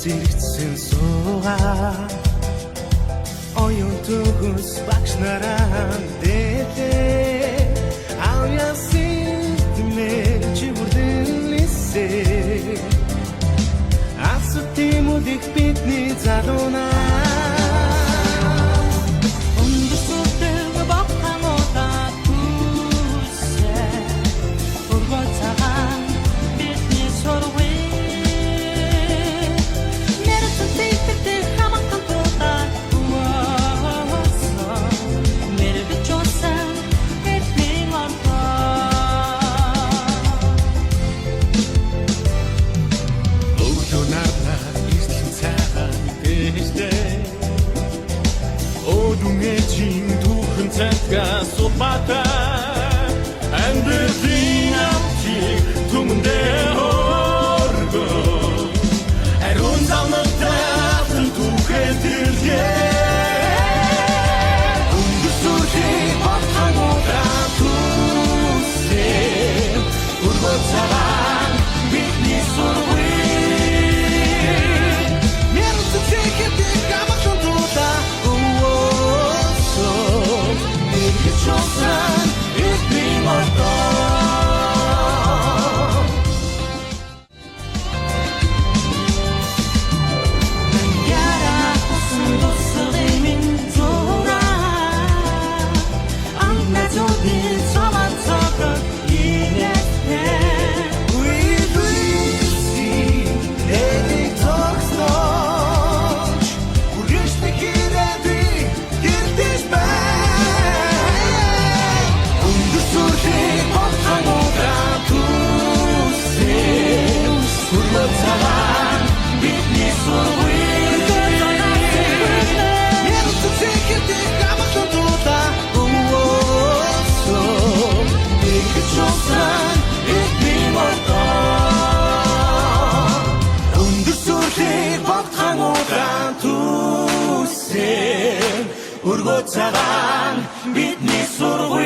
зэрэгцэн суугаа оюун төгс багш нараа дээлээ авьяа сэтмээ чи бүрдэлээсээ асуутын мөдийг бидний залуунаа Sopata and the thing of tea to the orgo and runs on the path to get it yeah the sushi of Hangoda to say Urbotaran witness or we never to take it come to the Johnson, it's me more gone. Yara, passando slimming Zora. I'm not doing someone talker in it. We see any talks much. Would you speak it every get this back? Urgotsarang bitni surgui